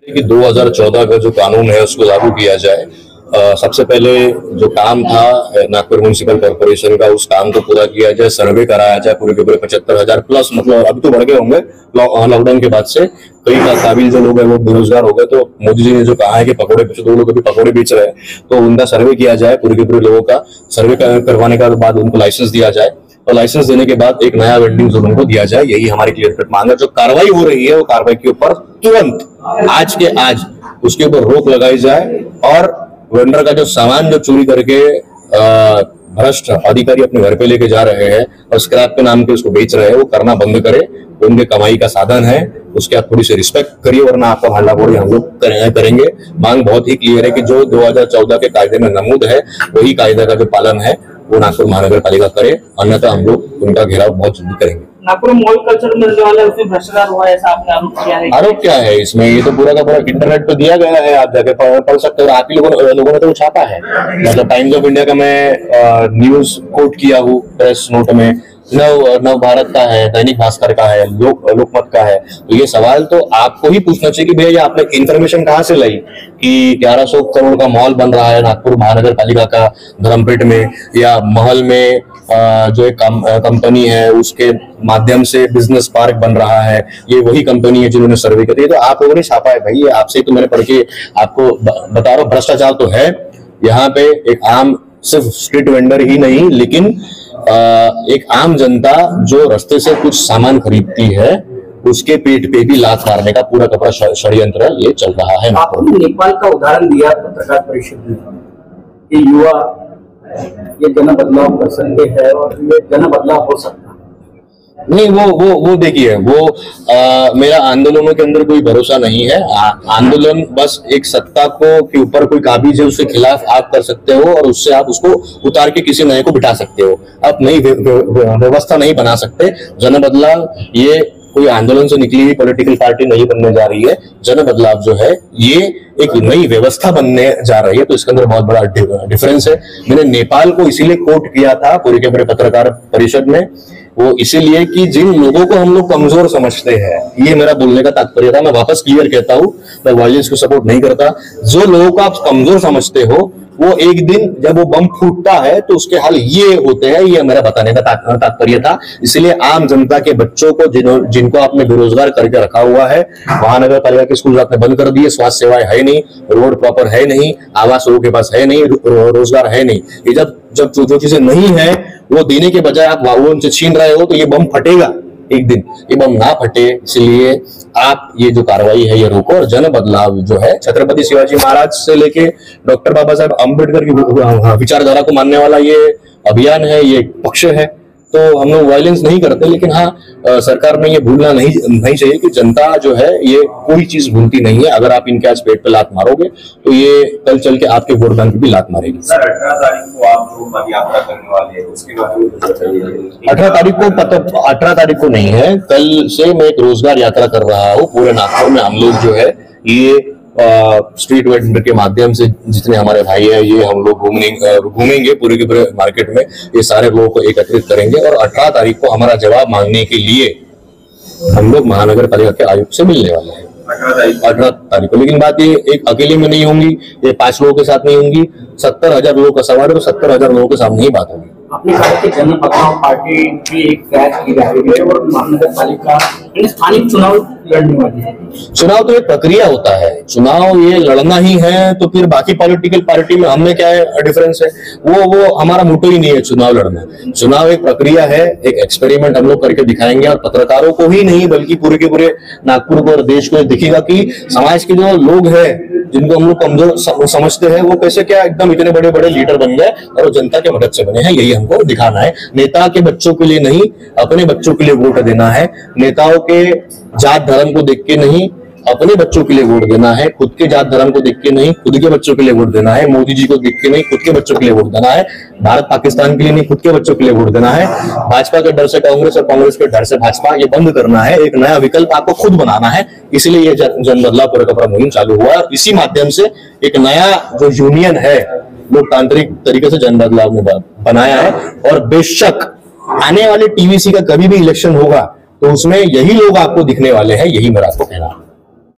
कि 2014 का जो कानून है उसको लागू किया जाए। सबसे पहले जो काम था नागपुर म्युनिसिपल कॉर्पोरेशन का, उस काम को पूरा किया जाए, सर्वे कराया जाए पूरे के पूरे 75,000 प्लस, मतलब अभी तो बढ़ गए होंगे लॉकडाउन के बाद से। कई काबिल जो लोग हैं वो बेरोजगार हो गए, तो मोदी जी ने जो कहा है कि पकौड़े बेचो, तो लोग अभी पकौड़े बेच रहे हैं, तो उनका सर्वे किया जाए पूरे के पूरे लोगों का। सर्वे करवाने के बाद उनको लाइसेंस दिया जाए, और लाइसेंस देने के बाद एक नया वेंडिंग जोन उनको दिया जाए। यही हमारी क्लियर कट मांग है। जो कार्रवाई हो रही है वो कार्रवाई के ऊपर तुरंत आज के आज उसके ऊपर रोक लगाई जाए, और वेंडर का जो सामान जो चोरी करके भ्रष्ट अधिकारी अपने घर पे लेके जा रहे हैं और स्क्रैप के नाम पे उसको बेच रहे हैं, वो करना बंद करे। उनके कमाई का साधन है, उसके आप थोड़ी सी रिस्पेक्ट करिए, वरना आपका हल्ला बोल हम लोग करेंगे। मांग बहुत ही क्लियर है कि जो 2014 के कायदे में नमूद है वही कायदे का जो पालन है वो नागपुर महानगर पालिका करे, अन्यथा हम लोग उनका घेराव बहुत जल्दी करेंगे। नागपुर मॉल कल्चर मिलने वाला है, उसमें भ्रष्टाचार हुआ है, ऐसा आपने आरोप किया है। आरोप क्या है इसमें? ये तो पूरा का पूरा इंटरनेट पे दिया गया है, आप जाके पढ़ सकते हो। आप ही लोगों ने तो छापा है, मतलब टाइम्स ऑफ इंडिया का मैं न्यूज कोट किया हूँ प्रेस नोट में, नव भारत का है, दैनिक भास्कर का है, लोकमत का है। तो ये सवाल तो आपको ही पूछना चाहिए कि भैया आपने इन्फॉर्मेशन कहाँ से लाई कि 1100 करोड़ का मॉल बन रहा है नागपुर महानगर पालिका का धर्मपेट में, या महल में जो एक कंपनी है उसके माध्यम से बिजनेस पार्क बन रहा है। ये वही कंपनी है जिन्होंने सर्वे करी है, तो आप लोगों ने छापा है भाई। आपसे तो मैंने पढ़ के आपको बता रहा हूँ, भ्रष्टाचार तो है यहाँ पे। एक आम सिर्फ स्ट्रीट वेंडर ही नहीं, लेकिन एक आम जनता जो रास्ते से कुछ सामान खरीदती है उसके पेट पे भी लात मारने का पूरा का पूरा षड्यंत्र ये चल रहा है। आपने नेपाल का उदाहरण दिया पत्रकार परिषद में कि युवा ये जन बदलाव कर सकते हैं और ये जन बदलाव हो सकता है। नहीं, वो देखिए, मेरा आंदोलनों के अंदर कोई भरोसा नहीं है। आंदोलन बस एक सत्ता को के ऊपर कोई काबिज है, उसके खिलाफ आप कर सकते हो और उससे आप उसको उतार के किसी नए को बिठा सकते हो। आप नई व्यवस्था नहीं बना सकते। जन बदलाव ये कोई आंदोलन से निकली हुई पॉलिटिकल पार्टी नहीं बनने जा रही है। जन बदलाव जो है ये एक नई व्यवस्था बनने जा रही है, तो इसके अंदर बहुत बड़ा डिफरेंस है। मैंने नेपाल को इसीलिए कोट किया था पूरे के पूरे पत्रकार परिषद में, वो इसीलिए कि जिन लोगों को हम लोग कमजोर समझते हैं, ये मेरा बोलने का तात्पर्य था। मैं वापस क्लियर कहता हूं, मैं वायलेंस को सपोर्ट नहीं करता। जो लोगों को आप कमजोर समझते हो, वो एक दिन जब वो बम फूटता है तो उसके हाल ये होते हैं, ये मेरा बताने का तात्पर्य था। इसलिए आम जनता के बच्चों को जिनको आपने बेरोजगार करके रखा हुआ है, महानगर पालिका के स्कूल आपने बंद कर दिए, स्वास्थ्य सेवाएं है नहीं, रोड प्रॉपर है नहीं, आवास लोगों के पास है नहीं, रोजगार है नहीं, ये जब जो चीजें नहीं है वो देने के बजाय आप वो उनसे छीन रहे हो, तो ये बम फटेगा एक दिन। ये बम ना फटे, इसलिए आप ये जो कार्रवाई है ये रोको। और जन बदलाव जो है छत्रपति शिवाजी महाराज से लेके डॉक्टर बाबा साहब अम्बेडकर की विचारधारा को मानने वाला ये अभियान है, ये पक्ष है। तो हम लोग वायलेंस नहीं करते, लेकिन हाँ, सरकार में ये भूलना नहीं चाहिए कि जनता जो है ये कोई चीज भूलती नहीं है। अगर आप इनके आज पेट पे लात मारोगे तो ये कल चल के आपके वोट बैंक की भी लात मारेगी। सर, 18 तारीख को आप जो पद यात्रा करने वाले हैं उसके बारे में 18 तारीख को नहीं है, कल से मैं एक रोजगार यात्रा कर रहा हूँ पूरे नागपुर में। हम लोग जो है ये स्ट्रीट वेंडर के माध्यम से जितने हमारे भाई है ये हम लोग घूमेंगे पूरे के पूरे मार्केट में, ये सारे लोगों को एकत्रित करेंगे और 18 तारीख को हमारा जवाब मांगने के लिए हम लोग महानगर पालिका के आयुक्त से मिलने वाले हैं 18 तारीख को। लेकिन बात ये एक अकेले में नहीं होंगी, ये 5 लोगों के साथ नहीं होंगी, 70,000 लोगों का सवाल है, तो 70,000 लोगों के सामने ही बात होगी। आपने कहा कि जन बदलाव पार्टी की एक तय की जा रही है और महानगर पालिका स्थानिक चुनाव लड़ने वाली है। चुनाव तो एक प्रक्रिया होता है, चुनाव ये लड़ना ही है, तो फिर बाकी पॉलिटिकल पार्टी में हमने क्या है डिफरेंस है? वो हमारा मोटो ही नहीं है चुनाव लड़ना। चुनाव एक प्रक्रिया है, एक एक्सपेरिमेंट हम लोग करके दिखाएंगे, और पत्रकारों को ही नहीं बल्कि पूरे के पूरे नागपुर को और देश को दिखेगा कि समाज के जो लोग हैं जिनको हम लोग कमजोर समझते हैं, वो कैसे क्या एकदम इतने बड़े बड़े लीडर बन गए और वो जनता के मदद से बने हैं। यही हमको दिखाना है। नेता के बच्चों के लिए नहीं, अपने बच्चों के लिए वोट देना है। नेताओं के जात धर्म को देख के नहीं, अपने बच्चों के लिए वोट देना है। खुद के जात धर्म को देख के नहीं, खुद के बच्चों के लिए वोट देना है। मोदी जी को देख के नहीं, खुद के बच्चों के लिए वोट देना है। भारत पाकिस्तान के लिए नहीं, खुद के बच्चों के लिए वोट देना है। भाजपा के डर से कांग्रेस और कांग्रेस के डर से भाजपा, ये बंद करना है। एक नया विकल्प आपको खुद बनाना है। इसलिए ये जन बदलाव पूरा का पूरा मुहिम चालू हुआ और इसी माध्यम से एक नया जो यूनियन है लोकतांत्रिक तरीके से जन बदलाव ने बनाया है। और बेशक आने वाले टीवीसी का कभी भी इलेक्शन होगा तो उसमें यही लोग आपको दिखने वाले हैं, यही मेरा आपको कहना है।